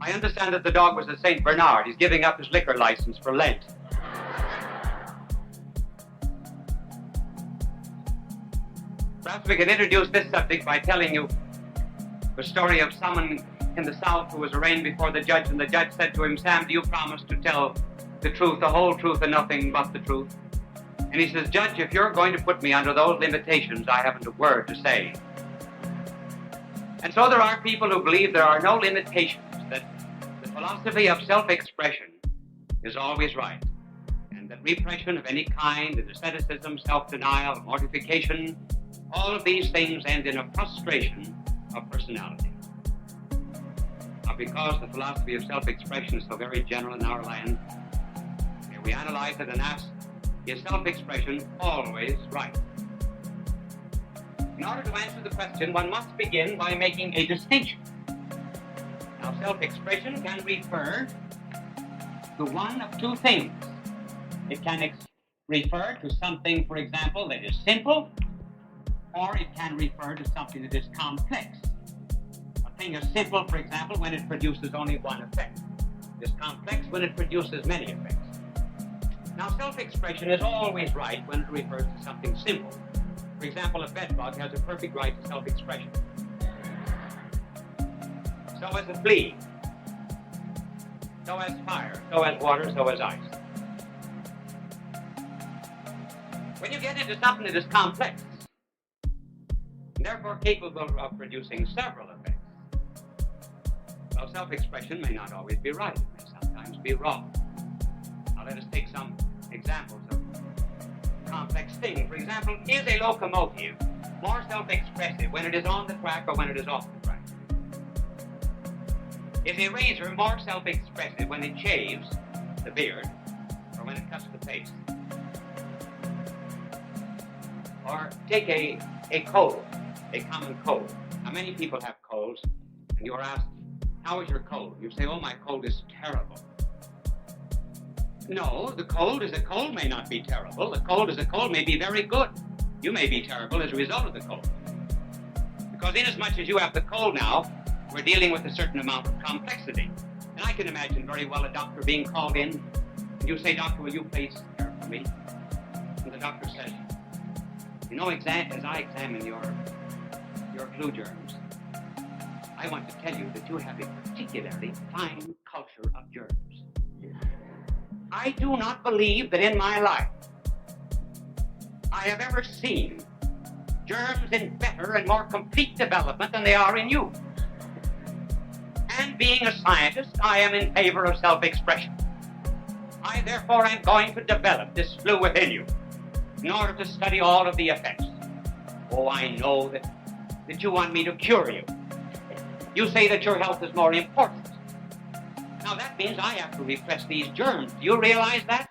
I understand that the dog was a St. Bernard. He's giving up his liquor license for Lent. Perhaps we can introduce this subject by telling you the story of someone in the South who was arraigned before the judge, and the judge said to him, "Sam, do you promise to tell the truth, the whole truth, and nothing but the truth?" And he says, "Judge, if you're going to put me under those limitations, I haven't a word to say." And so there are people who believe there are no limitations, that the philosophy of self-expression is always right, and that repression of any kind, and asceticism, self-denial, mortification, all of these things end in a frustration of personality. Now, because the philosophy of self-expression is so very general in our land, here we analyze it and ask, is self-expression always right? In order to answer the question, one must begin by making a distinction. Now, self-expression can refer to one of two things. It can refer to something, for example, that is simple, or it can refer to something that is complex. A thing is simple, for example, when it produces only one effect. It is complex when it produces many effects. Now, self-expression is always right when it refers to something simple. For example, a bedbug has a perfect right to self-expression. So has a flea. So has fire. So has water. So has ice. When you get into something that is complex, and therefore capable of producing several effects, well, self-expression may not always be right. It may sometimes be wrong. Now, let us take some examples of complex things. For example, is a locomotive more self-expressive when it is on the track or when it is off the track? Is a razor more self-expressive when it shaves the beard or when it cuts the face? Or take a cold, a common cold. Now, many people have colds, and you are asked, how is your cold? You say, oh, my cold is terrible. No, the cold is a cold may not be terrible. The cold is a cold may be very good. You may be terrible as a result of the cold. Because inasmuch as you have the cold now, we're dealing with a certain amount of complexity. And I can imagine very well a doctor being called in, and you say, "Doctor, will you please care for me?" And the doctor says, "You know, as I examine your flu germs, I want to tell you that you have a particularly fine culture of germs. I do not believe that in my life I have ever seen germs in better and more complete development than they are in you. And being a scientist, I am in favor of self-expression. I therefore am going to develop this flu within you in order to study all of the effects. Oh, I know that you want me to cure you. You say that your health is more important. Now that means I have to repress these germs. Do you realize that?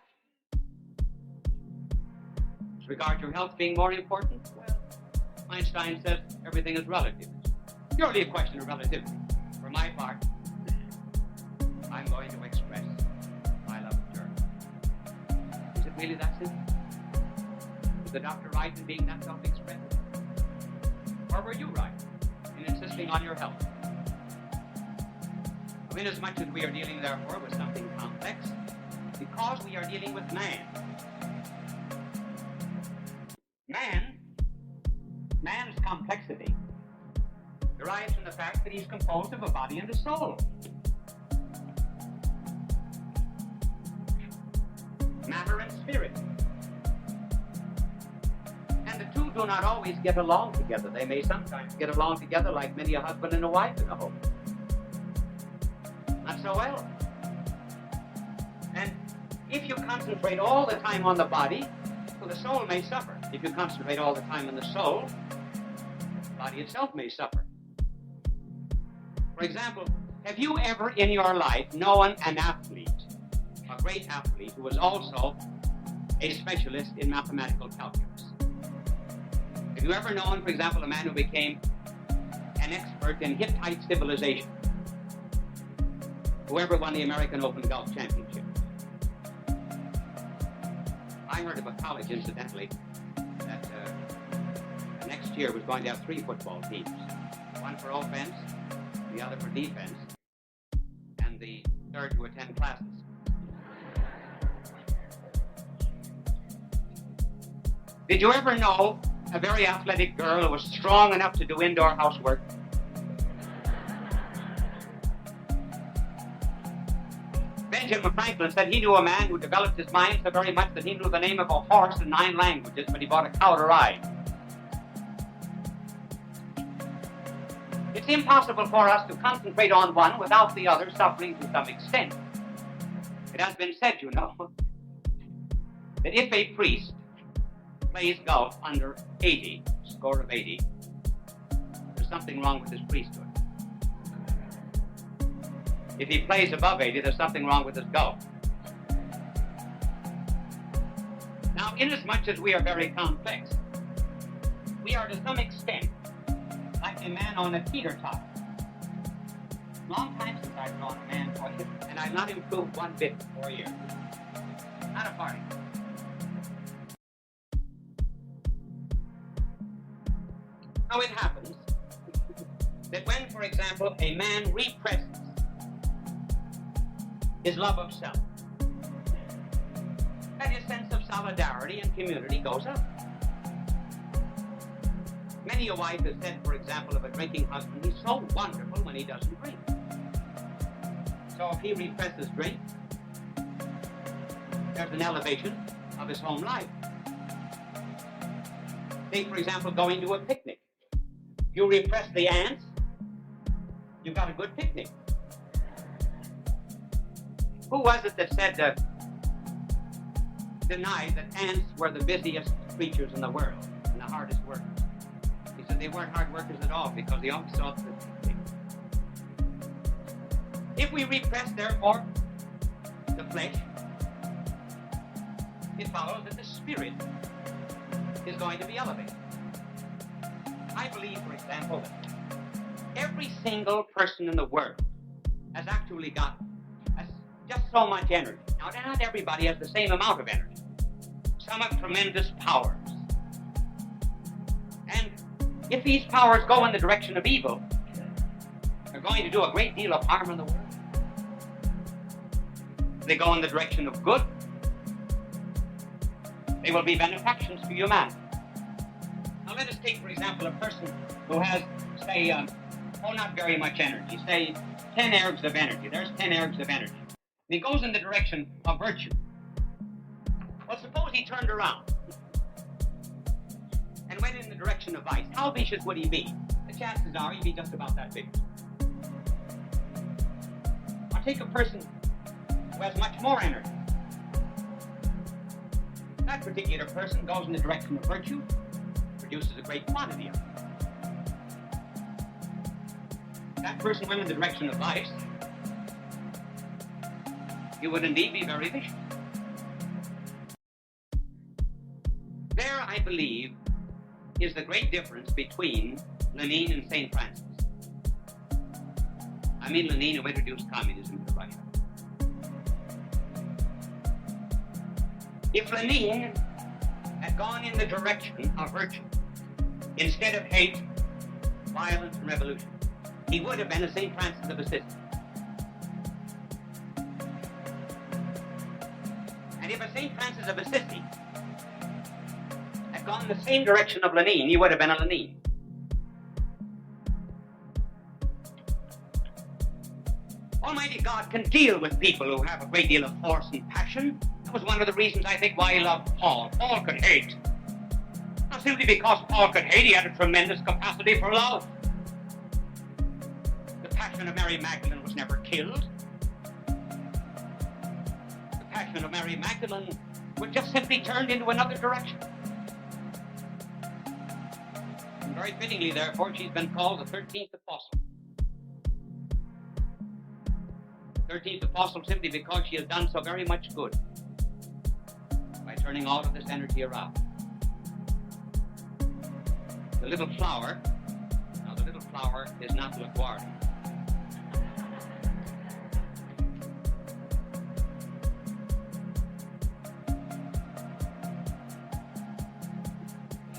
As regards your health being more important, well, Einstein says everything is relative. It's purely a question of relativity. For my part, I'm going to express my love of germs. Is it really that simple? Was the doctor right in being that self-expressive? Or were you right in insisting on your health? Inasmuch as we are dealing, therefore, with something complex, because we are dealing with man. Man's complexity derives from the fact that he's composed of a body and a soul. Matter and spirit. And the two do not always get along together. They may sometimes get along together like many a husband and a wife in a home. Not so well. And if you concentrate all the time on the body, well, the soul may suffer. If you concentrate all the time on the soul, the body itself may suffer. For example, have you ever in your life known an athlete, a great athlete, who was also a specialist in mathematical calculus? Have you ever known, for example, a man who became an expert in Hittite civilization? Whoever won the American Open Golf Championship. I heard of a college, incidentally, that next year was going to have 3 football teams. One for offense, the other for defense. And the third to attend classes. Did you ever know a very athletic girl who was strong enough to do indoor housework? Benjamin Franklin said he knew a man who developed his mind so very much that he knew the name of a horse in 9 languages, but he bought a cow to ride. It's impossible for us to concentrate on one without the other suffering to some extent. It has been said, you know, that if a priest plays golf under 80, score of 80, there's something wrong with his priesthood. If he plays above 80, there's something wrong with his golf. Now, inasmuch as we are very complex, we are to some extent like a man on a teeter-totter. Long time since I've drawn a man for it, and I've not improved one bit in 4 years. Not a party. Now it happens that when, for example, a man represses his love of self, that his sense of solidarity and community goes up. Many a wife has said, for example, of a drinking husband, he's so wonderful when he doesn't drink. So if he represses drink, there's an elevation of his home life. Take, for example, going to a picnic. If you repress the ants, you've got a good picnic. Who was it that said, denied that ants were the busiest creatures in the world and the hardest workers? He said they weren't hard workers at all because they always saw the picnic. If we repress, therefore, the flesh, it follows that the spirit is going to be elevated. I believe, for example, that every single person in the world has actually got just so much energy. Now, not everybody has the same amount of energy. Some have tremendous powers. And if these powers go in the direction of evil, they're going to do a great deal of harm in the world. If they go in the direction of good, they will be benefactions to humanity. Now, let us take, for example, a person who has, say, not very much energy, say 10 ergs of energy. There's 10 ergs of energy. And he goes in the direction of virtue. Well, suppose he turned around and went in the direction of vice. How vicious would he be? The chances are he'd be just about that big. Or take a person who has much more energy. That particular person goes in the direction of virtue, produces a great quantity of it. That person went in the direction of vice, you would indeed be very vicious. There, I believe, is the great difference between Lenin and St. Francis. I mean Lenin, who introduced communism to Russia. If Lenin had gone in the direction of virtue, instead of hate, violence, and revolution, he would have been a St. Francis of Assisi. And if a St. Francis of Assisi had gone in the same direction of Lenin, he would have been a Lenin. Almighty God can deal with people who have a great deal of force and passion. That was one of the reasons, I think, why he loved Paul. Paul could hate. Not simply because Paul could hate, he had a tremendous capacity for love. The passion of Mary Magdalene was never killed. The passion of Mary Magdalene was just simply turned into another direction. And very fittingly, therefore, she's been called the 13th apostle. 13th apostle simply because she has done so very much good by turning all of this energy around. The little flower, now the little flower is not LaGuardia.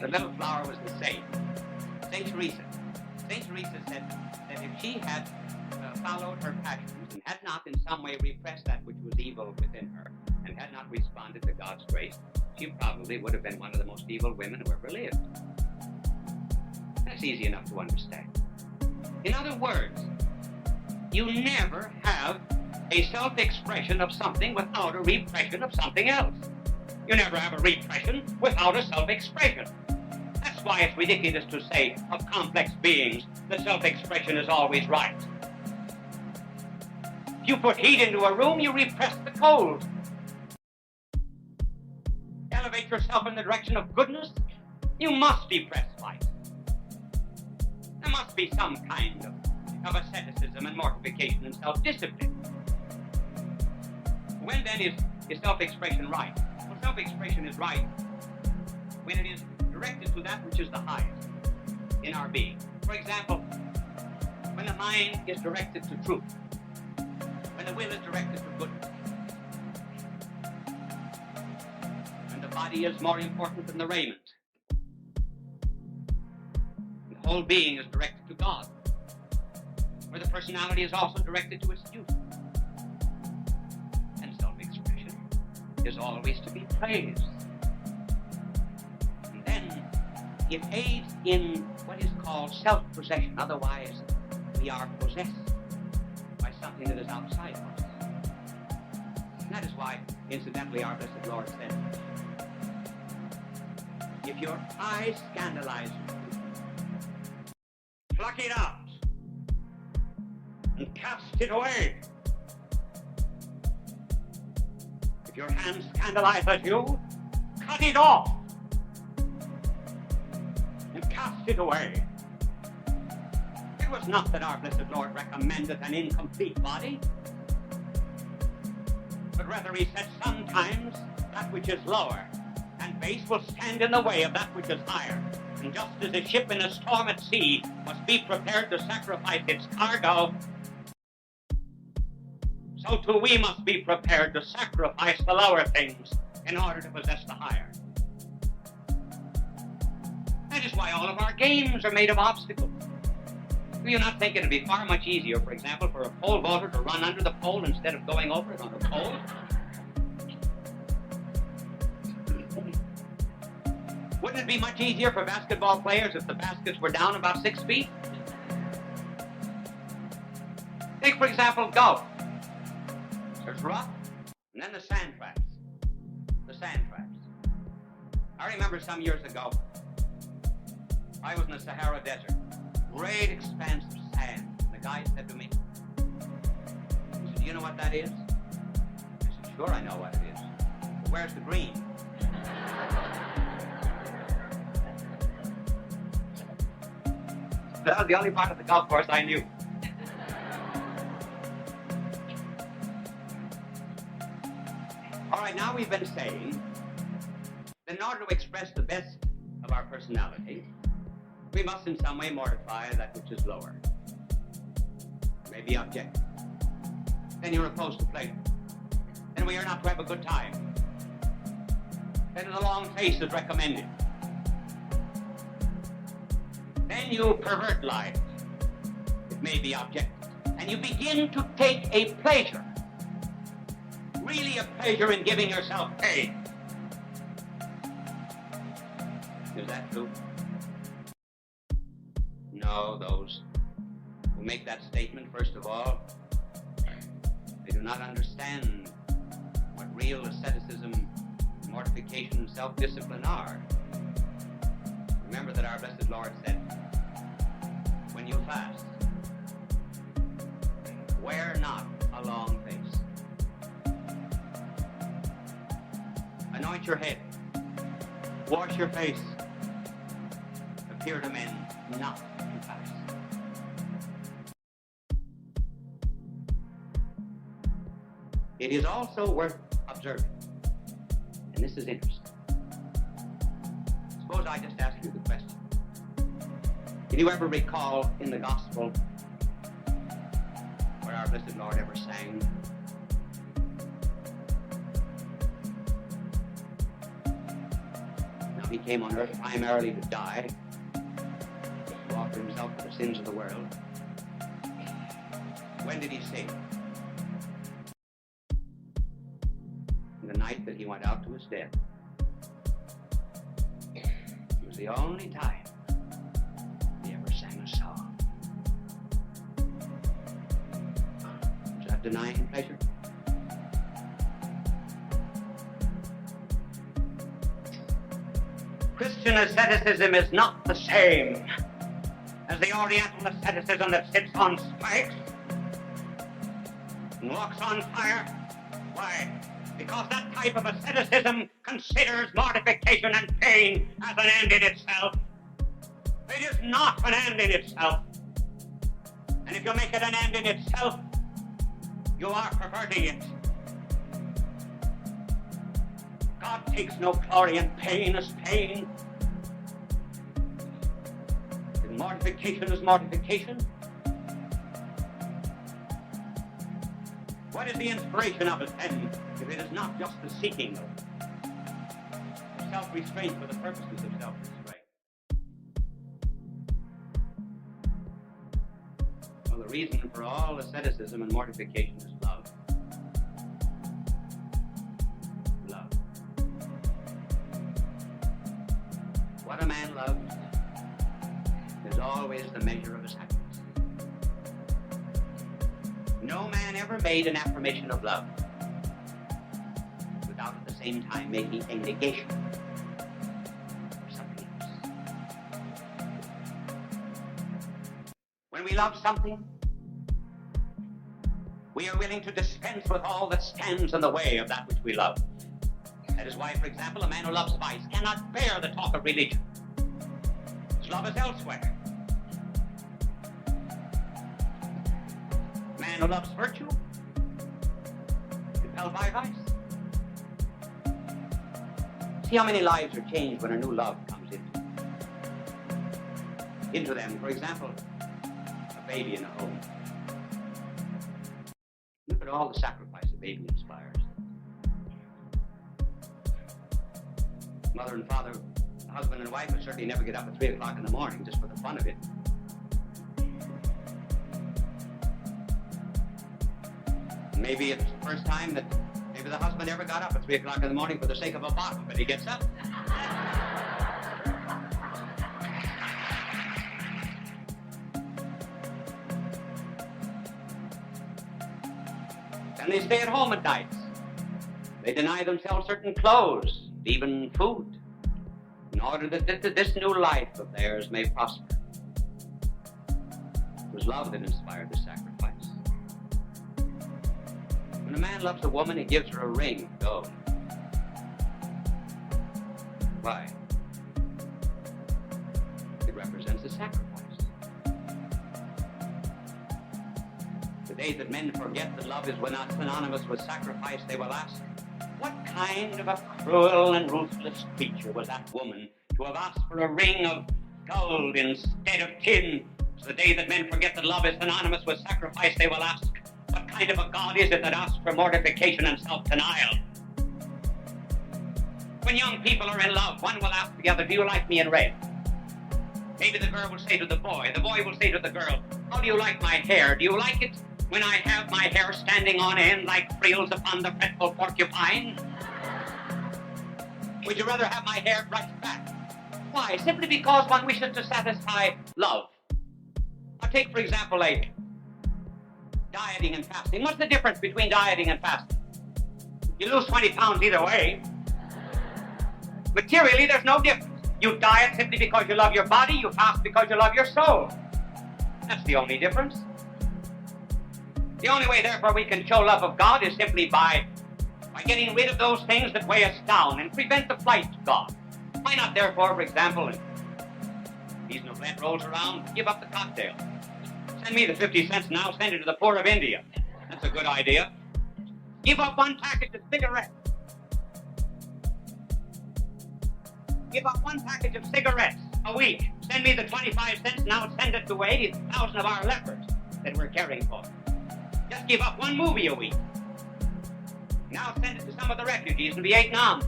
The little flower was the saint, Saint Teresa. Saint Teresa said that if she had followed her passions and had not in some way repressed that which was evil within her and had not responded to God's grace, she probably would have been one of the most evil women who ever lived. That's easy enough to understand. In other words, you never have a self-expression of something without a repression of something else. You never have a repression without a self-expression. That's why it's ridiculous to say of complex beings that self-expression is always right. If you put heat into a room, you repress the cold. Elevate yourself in the direction of goodness, you must depress vice. There must be some kind of asceticism and mortification and self-discipline. When then is self-expression right? Well, self-expression is right when it is directed to that which is the highest in our being. For example, when the mind is directed to truth, when the will is directed to goodness, when the body is more important than the raiment, the whole being is directed to God, where the personality is also directed to its duty. And self-expression is always to be praised. And then it aids in what is called self-possession. Otherwise, we are possessed by something that is outside of us. And that is why, incidentally, our blessed Lord said, if your eye scandalize you, pluck it out and cast it away. If your hand scandalizes you, cut it off and cast it away. It was not that our blessed Lord recommended an incomplete body, but rather he said sometimes that which is lower and base will stand in the way of that which is higher. And just as a ship in a storm at sea must be prepared to sacrifice its cargo, so too we must be prepared to sacrifice the lower things in order to possess the higher. That is why all of our games are made of obstacles. Do you not think it would be far much easier, for example, for a pole vaulter to run under the pole instead of going over it on the pole? Wouldn't it be much easier for basketball players if the baskets were down about 6 feet? Take, for example, golf. There's rough, and then the sand traps. The sand traps. I remember some years ago, I was in the Sahara Desert. Great expanse of sand. And the guy said to me, he said, do you know what that is? I said, sure, I know what it is. But where's the green? That was the only part of the golf course I knew. All right, now we've been saying that in order to express the best of our personality, we must in some way mortify that which is lower. Maybe objective. Then you're opposed to pleasure. Then we are not to have a good time. Then the long face is recommended. Then you pervert life. It may be objective. And you begin to take a pleasure. Really a pleasure in giving yourself pain. Is that true? No, those who make that statement, first of all, they do not understand what real asceticism, mortification, and self-discipline are. Remember that our blessed Lord said, when you fast, wear not a long face. Anoint your head. Wash your face. Appear to men not to fast. It is also worth observing, and this is interesting. Suppose I just ask you the question. Can you ever recall in the gospel where our blessed Lord ever sang, now he came on earth primarily to die, to offer himself for the sins of the world. When did he sin? The night that he went out to his death. It was the only time he ever sang a song. Was that denying pleasure? Christian asceticism is not the same as the Oriental asceticism that sits on spikes and walks on fire. Why? Because that type of asceticism considers mortification and pain as an end in itself. It is not an end in itself. And if you make it an end in itself, you are perverting it. God takes no glory in pain as pain. And mortification is mortification. What is the inspiration of it then, if it is not just the seeking of self-restraint for the purposes of self-restraint? Well, the reason for all asceticism and mortification is love. Love. What a man loves is always the measure of his happiness. No man ever made an affirmation of love without at the same time making a negation of something else. When we love something, we are willing to dispense with all that stands in the way of that which we love. That is why, for example, a man who loves vice cannot bear the talk of religion. His love is elsewhere. A man who loves virtue, compelled by vice. See how many lives are changed when a new love comes into them. For example, a baby in a home. Look at all the sacrifice a baby inspires. Mother and father, husband and wife would certainly never get up at 3 o'clock in the morning just for the fun of it. Maybe it's the first time that maybe the husband ever got up at 3 o'clock in the morning for the sake of a bottle, but he gets up. And they stay at home at nights. They deny themselves certain clothes, even food, in order that this new life of theirs may prosper. It was love that inspired the sacrifice. When a man loves a woman, he gives her a ring of gold. Why? It represents a sacrifice. The day that men forget that love is not synonymous with sacrifice, they will ask, what kind of a cruel and ruthless creature was that woman to have asked for a ring of gold instead of tin? So the day that men forget that love is synonymous with sacrifice, they will ask, what kind of a God is it that asks for mortification and self-denial? When young people are in love, one will ask the other, do you like me in red? Maybe the girl will say to the boy will say to the girl, how do you like my hair? Do you like it when I have my hair standing on end like frills upon the fretful porcupine? Would you rather have my hair brushed back? Why? Simply because one wishes to satisfy love. Now take, for example, like dieting and fasting. What's the difference between dieting and fasting? You lose 20 pounds either way. Materially, there's no difference. You diet simply because you love your body. You fast because you love your soul. That's the only difference. The only way, therefore, we can show love of God is simply by getting rid of those things that weigh us down and prevent the flight to God. Why not, therefore, for example, if season of Lent rolls around, give up the cocktail. Send me the 50 cents now, send it to the poor of India. That's a good idea. Give up one package of cigarettes. Give up one package of cigarettes a week. Send me the 25 cents now, send it to 80,000 of our lepers that we're caring for. Just give up one movie a week. Now send it to some of the refugees in Vietnam.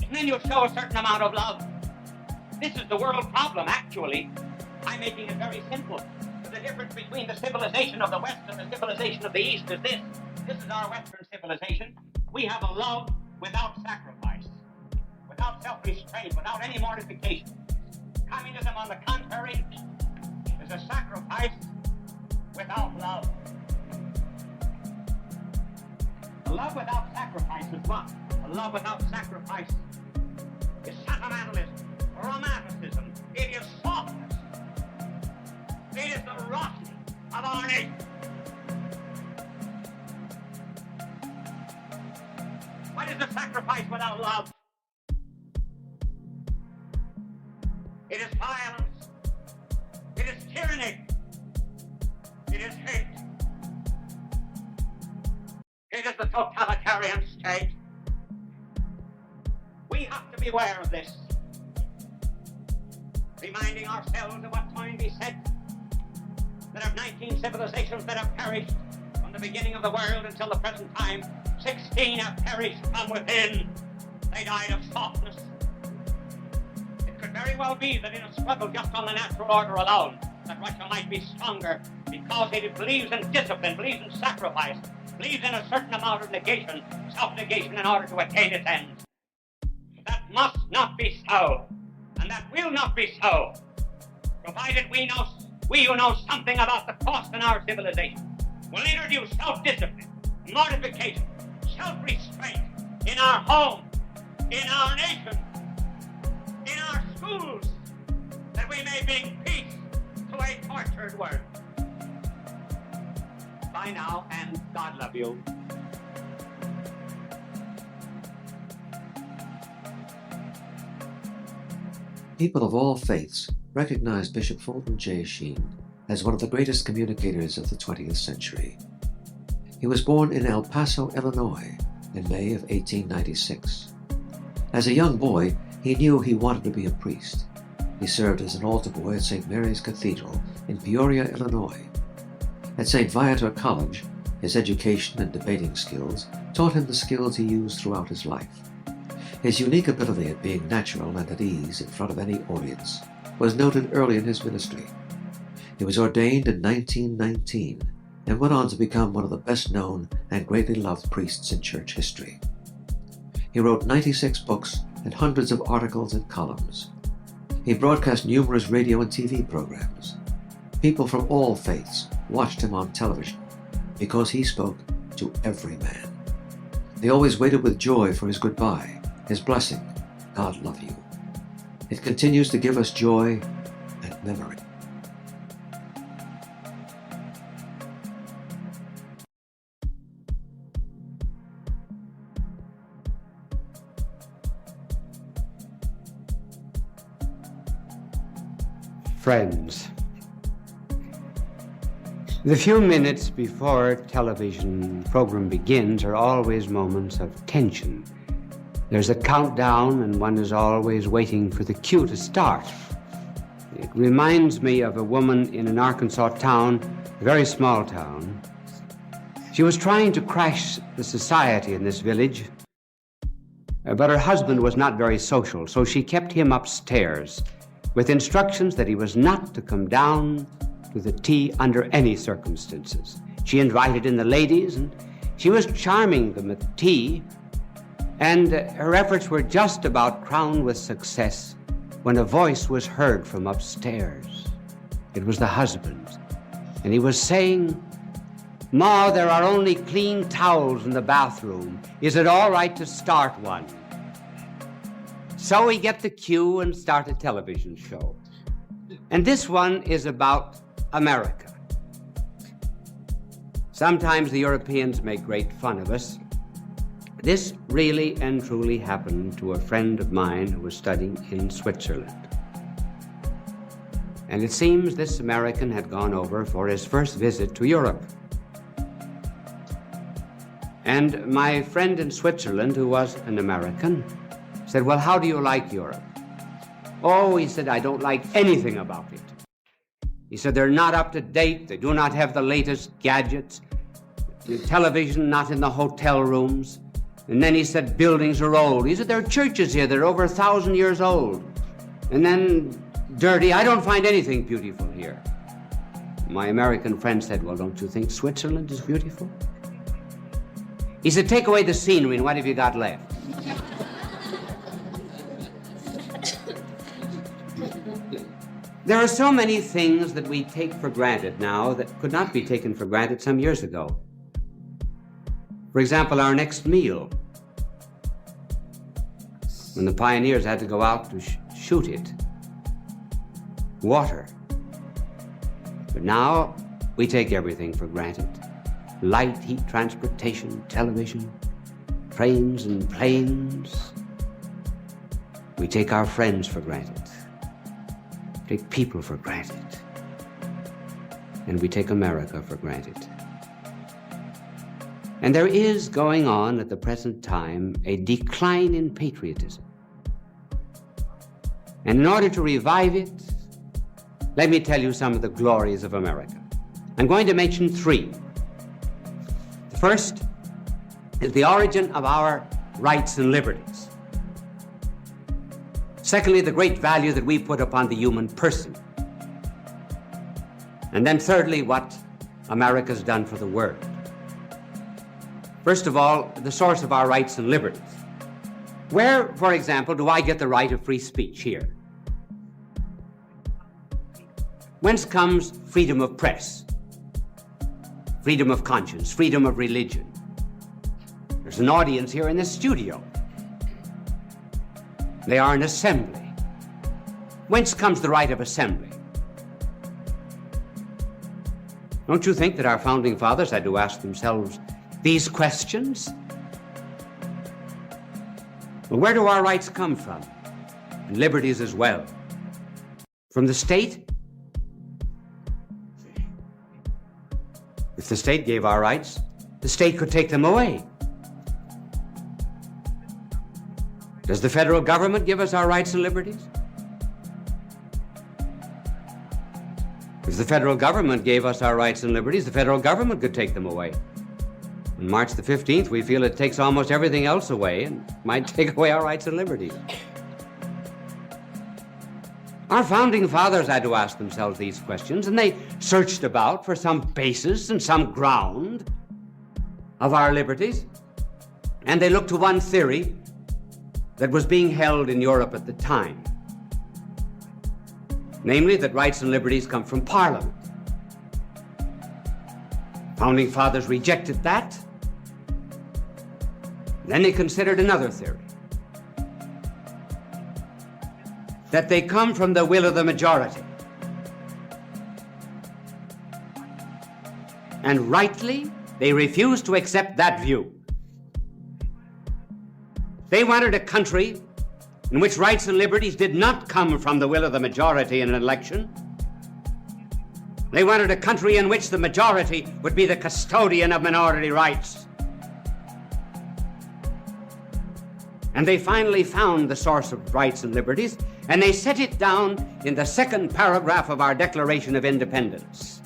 And then you'll show a certain amount of love. This is the world problem, actually. I'm making it very simple. The of the difference between the civilization of the West and the civilization of the East is this. This is our Western civilization. We have a love without sacrifice, without self-restraint, without any mortification. Communism, on the contrary, is a sacrifice without love. A love without sacrifice is what? A love without sacrifice is sentimentalism, romanticism. It is softness. It is the rotting of our nation. What is a sacrifice without love? It is violence. It is tyranny. It is hate. It is the totalitarian state. We have to be aware of this, reminding ourselves of what Toynbee said, that of 19 civilizations that have perished from the beginning of the world until the present time, 16 have perished from within. They died of softness. It could very well be that in a struggle just on the natural order alone, that Russia might be stronger because it believes in discipline, believes in sacrifice, believes in a certain amount of negation, self-negation, in order to attain its ends. That must not be so, and that will not be so, provided we who know something about the cost in our civilization will introduce self-discipline, mortification, self-restraint in our home, in our nation, in our schools, that we may bring peace to a tortured world. Bye now, and God love you. People of all faiths recognize Bishop Fulton J. Sheen as one of the greatest communicators of the 20th century. He was born in El Paso, Illinois, in May of 1896. As a young boy, he knew he wanted to be a priest. He served as an altar boy at St. Mary's Cathedral in Peoria, Illinois. At St. Viator College, his education and debating skills taught him the skills he used throughout his life. His unique ability at being natural and at ease in front of any audience was noted early in his ministry. He was ordained in 1919 and went on to become one of the best-known and greatly loved priests in church history. He wrote 96 books and hundreds of articles and columns. He broadcast numerous radio and TV programs. People from all faiths watched him on television because he spoke to every man. They always waited with joy for his goodbye, his blessing, God love you. It continues to give us joy and memory. Friends, the few minutes before a television program begins are always moments of tension. There's a countdown and one is always waiting for the cue to start. It reminds me of a woman in an Arkansas town, a very small town. She was trying to crash the society in this village, but her husband was not very social, so she kept him upstairs with instructions that he was not to come down to the tea under any circumstances. She invited in the ladies, and she was charming them at tea, and her efforts were just about crowned with success when a voice was heard from upstairs. It was the husband, and he was saying, "Ma, there are only clean towels in the bathroom. Is it all right to start one?" So we get the cue and start a television show. And this one is about America. Sometimes the Europeans make great fun of us. This really and truly happened to a friend of mine who was studying in Switzerland. And it seems this American had gone over for his first visit to Europe. And my friend in Switzerland, who was an American, said, "Well, how do you like Europe?" "Oh," he said, "I don't like anything about it." He said, "They're not up to date. They do not have the latest gadgets. The television not in the hotel rooms." And then he said, "Buildings are old." He said, "There are churches here that are over 1,000 years old." And then dirty. "I don't find anything beautiful here." My American friend said, well, don't you think Switzerland is beautiful? He said, take away the scenery and what have you got left? There are so many things that we take for granted now that could not be taken for granted some years ago. For example, our next meal. When the pioneers had to go out to shoot it. Water. But now we take everything for granted. Light, heat, transportation, television, trains and planes. We take our friends for granted. Take people for granted. And we take America for granted. And there is going on at the present time a decline in patriotism. And in order to revive it, let me tell you some of the glories of America. I'm going to mention three. The first is the origin of our rights and liberties. Secondly, the great value that we put upon the human person. And then thirdly, what America's done for the world. First of all, the source of our rights and liberties. Where, for example, do I get the right of free speech here? Whence comes freedom of press, freedom of conscience, freedom of religion? There's an audience here in this studio. They are an assembly. Whence comes the right of assembly? Don't you think that our founding fathers had to ask themselves these questions? Well, where do our rights come from? And liberties as well. From the state? If the state gave our rights, the state could take them away. Does the federal government give us our rights and liberties? If the federal government gave us our rights and liberties, the federal government could take them away. On March the 15th, we feel it takes almost everything else away and might take away our rights and liberties. Our founding fathers had to ask themselves these questions, and they searched about for some basis and some ground of our liberties. And they looked to one theory that was being held in Europe at the time. Namely, that rights and liberties come from Parliament. Founding fathers rejected that. Then they considered another theory. That they come from the will of the majority. And rightly, they refused to accept that view. They wanted a country in which rights and liberties did not come from the will of the majority in an election. They wanted a country in which the majority would be the custodian of minority rights. And they finally found the source of rights and liberties, and they set it down in the second paragraph of our Declaration of Independence.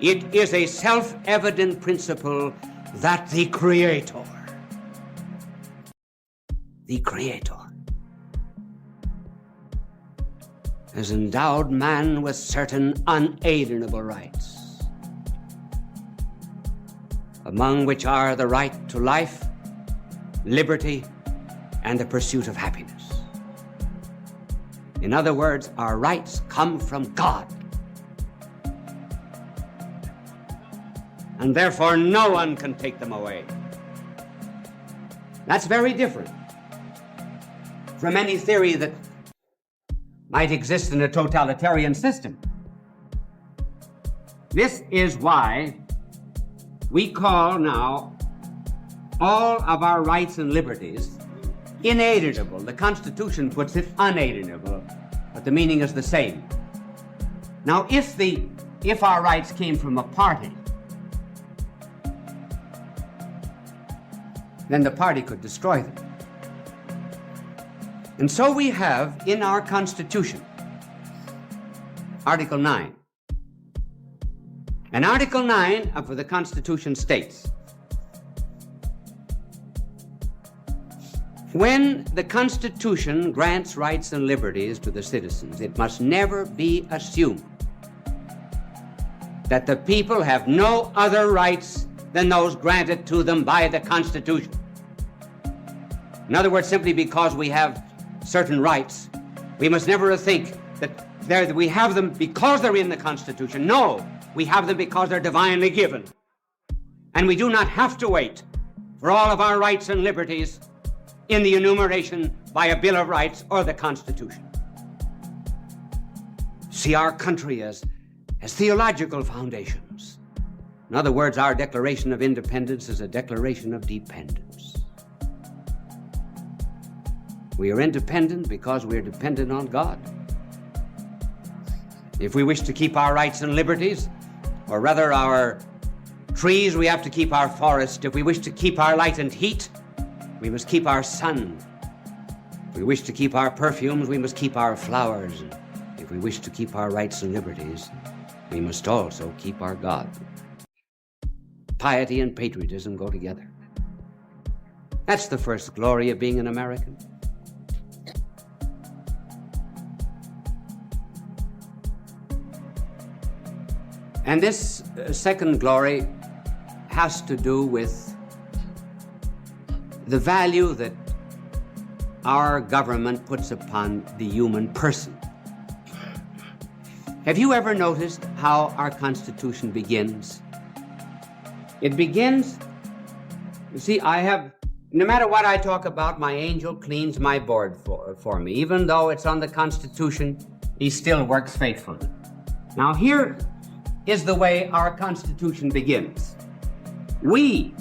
It is a self-evident principle that the Creator has endowed man with certain unalienable rights, among which are the right to life, liberty, and the pursuit of happiness. In other words, our rights come from God. And therefore, no one can take them away. That's very different from any theory that might exist in a totalitarian system. This is why we call now all of our rights and liberties inalienable. The Constitution puts it unalienable, but the meaning is the same. Now, if our rights came from a party, then the party could destroy them. And so we have in our Constitution, Article 9. And Article 9 of the Constitution states, when the Constitution grants rights and liberties to the citizens, it must never be assumed that the people have no other rights than those granted to them by the Constitution. In other words, simply because we have certain rights, we must never think that we have them because they're in the Constitution. No, we have them because they're divinely given. And we do not have to wait for all of our rights and liberties in the enumeration by a Bill of Rights or the Constitution. See our country as theological foundations. In other words, our Declaration of Independence is a declaration of dependence. We are independent because we are dependent on God. If we wish to keep our rights and liberties, or rather our trees, we have to keep our forest. If we wish to keep our light and heat, we must keep our sun. If we wish to keep our perfumes, we must keep our flowers. If we wish to keep our rights and liberties, we must also keep our God. Piety and patriotism go together. That's the first glory of being an American. And this second glory has to do with the value that our government puts upon the human person. Have you ever noticed how our Constitution begins? It begins, you see, no matter what I talk about, my angel cleans my board for me. Even though it's on the Constitution, he still works faithfully. Now here is the way our Constitution begins. We,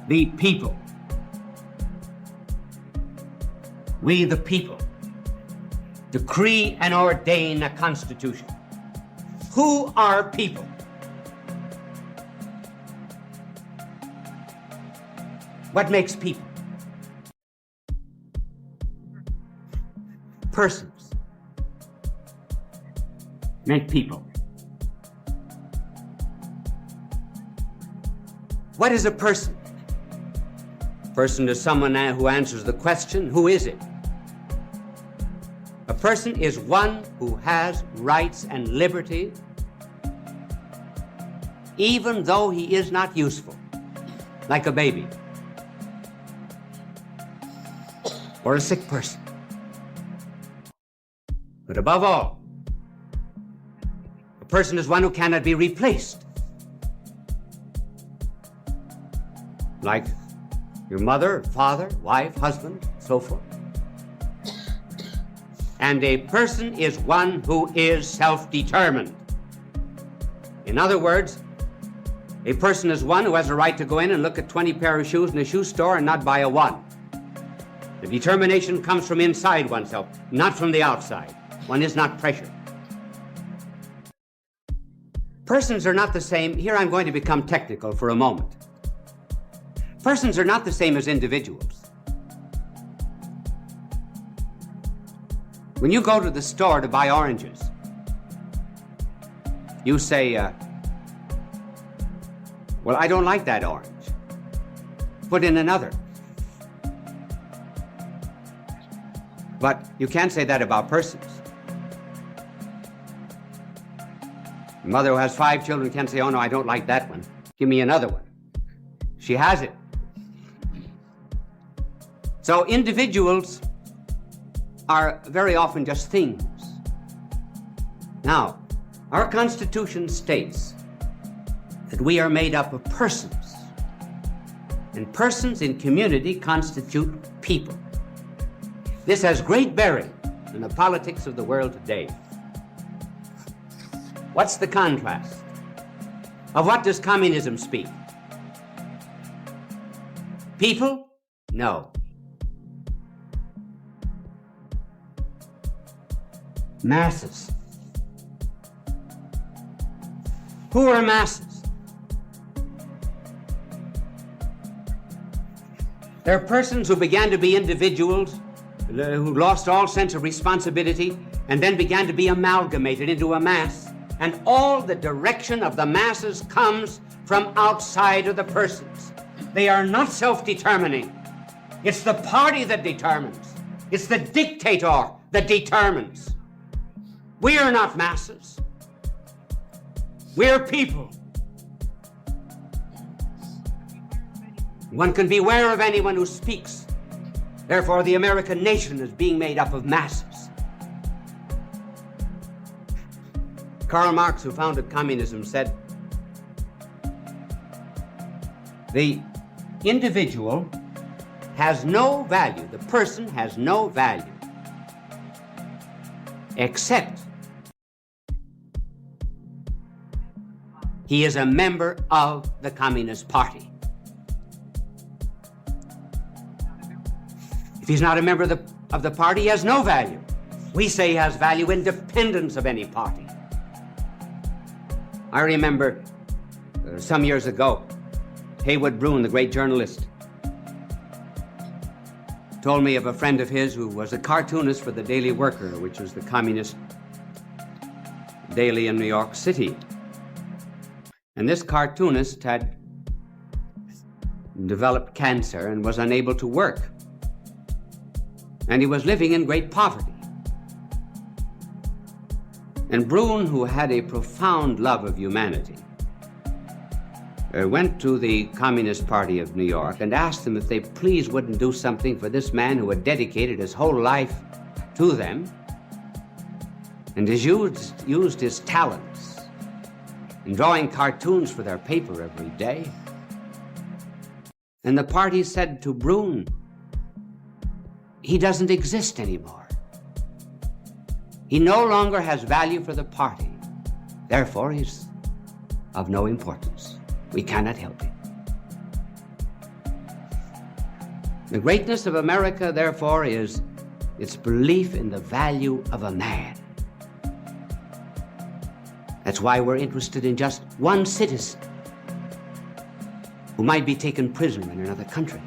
the people, decree and ordain a Constitution. Who are people? What makes people? Persons make people. What is a person? A person is someone who answers the question, who is it? A person is one who has rights and liberty, even though he is not useful, like a baby or a sick person. But above all, a person is one who cannot be replaced, like your mother, father, wife, husband, so forth. And a person is one who is self-determined. In other words, a person is one who has a right to go in and look at 20 pair of shoes in a shoe store and not buy a one. The determination comes from inside oneself, not from the outside. One is not pressured. Persons are not the same. Here I'm going to become technical for a moment. Persons are not the same as individuals. When you go to the store to buy oranges, you say, well, I don't like that orange. Put in another. But you can't say that about persons. A mother who has 5 children can't say, oh no, I don't like that one. Give me another one. She has it. So individuals are very often just things. Now, our Constitution states that we are made up of persons, and persons in community constitute people. This has great bearing in the politics of the world today. What's the contrast? Of what does communism speak? People? No. Masses. Who are masses? They're persons who began to be individuals, who lost all sense of responsibility, and then began to be amalgamated into a mass. And all the direction of the masses comes from outside of the persons. They are not self-determining. It's the party that determines. It's the dictator that determines. We are not masses. We're people. One can beware of anyone who speaks. Therefore, the American nation is being made up of masses. Karl Marx, who founded communism, said, the individual has no value, the person has no value, except he is a member of the Communist Party. If he's not a member of the party, he has no value. We say he has value independent of any party. I remember some years ago, Haywood Broun, the great journalist, told me of a friend of his who was a cartoonist for the Daily Worker, which was the communist daily in New York City. And this cartoonist had developed cancer and was unable to work. And he was living in great poverty. And Broun, who had a profound love of humanity, went to the Communist Party of New York and asked them if they please wouldn't do something for this man who had dedicated his whole life to them and has used his talents in drawing cartoons for their paper every day. And the party said to Broun, he doesn't exist anymore. He no longer has value for the party. Therefore, he's of no importance. We cannot help him. The greatness of America, therefore, is its belief in the value of a man. That's why we're interested in just one citizen who might be taken prisoner in another country.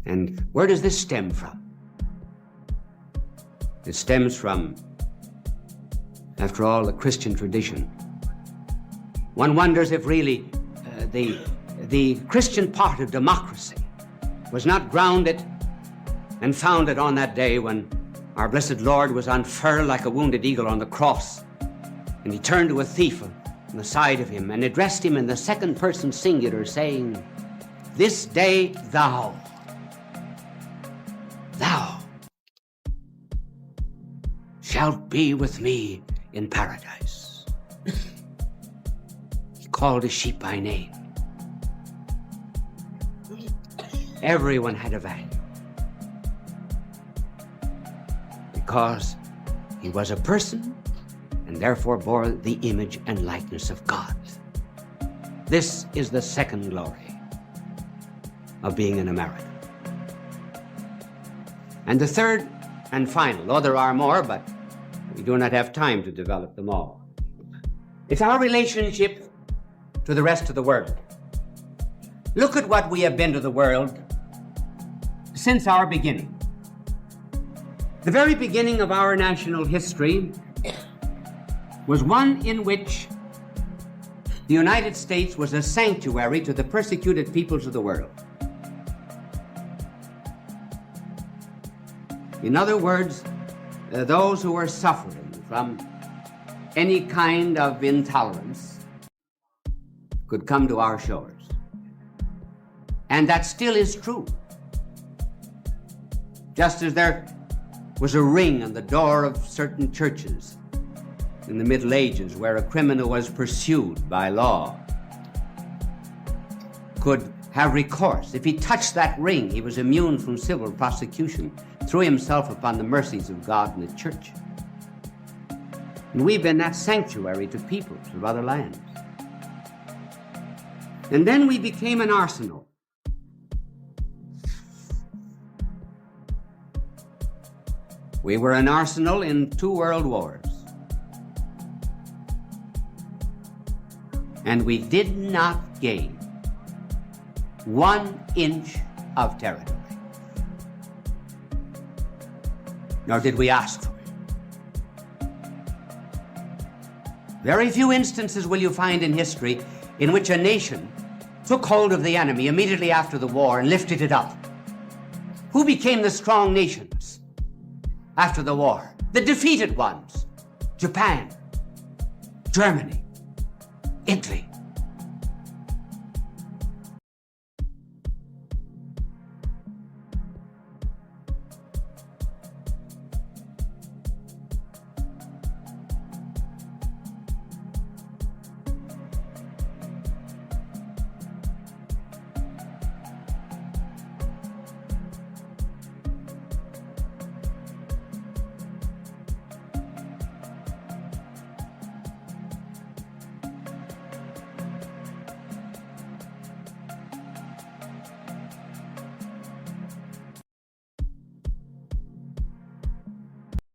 And where does this stem from? It stems from, after all, the Christian tradition. One wonders if really the Christian part of democracy was not grounded and founded on that day when our blessed Lord was unfurled like a wounded eagle on the cross, and he turned to a thief on the side of him and addressed him in the second person singular, saying, "This day thou shalt be with me in paradise." He called his sheep by name. Everyone had a value because he was a person and therefore bore the image and likeness of God. This is the second glory of being an American. And the third and final, though there are more, but we do not have time to develop them all, it's our relationship to the rest of the world. Look at what we have been to the world since our beginning. The very beginning of our national history was one in which the United States was a sanctuary to the persecuted peoples of the world. In other words, those who were suffering from any kind of intolerance could come to our shores. And that still is true. Just as there was a ring on the door of certain churches in the Middle Ages where a criminal was pursued by law could have recourse. If he touched that ring, he was immune from civil prosecution, threw himself upon the mercies of God and the church. And we've been that sanctuary to peoples of other lands. And then we became an arsenal. We were an arsenal in 2 world wars. And we did not gain 1 inch of territory. Nor did we ask for it. Very few instances will you find in history in which a nation took hold of the enemy immediately after the war and lifted it up. Who became the strong nations after the war? The defeated ones. Japan, Germany, Italy,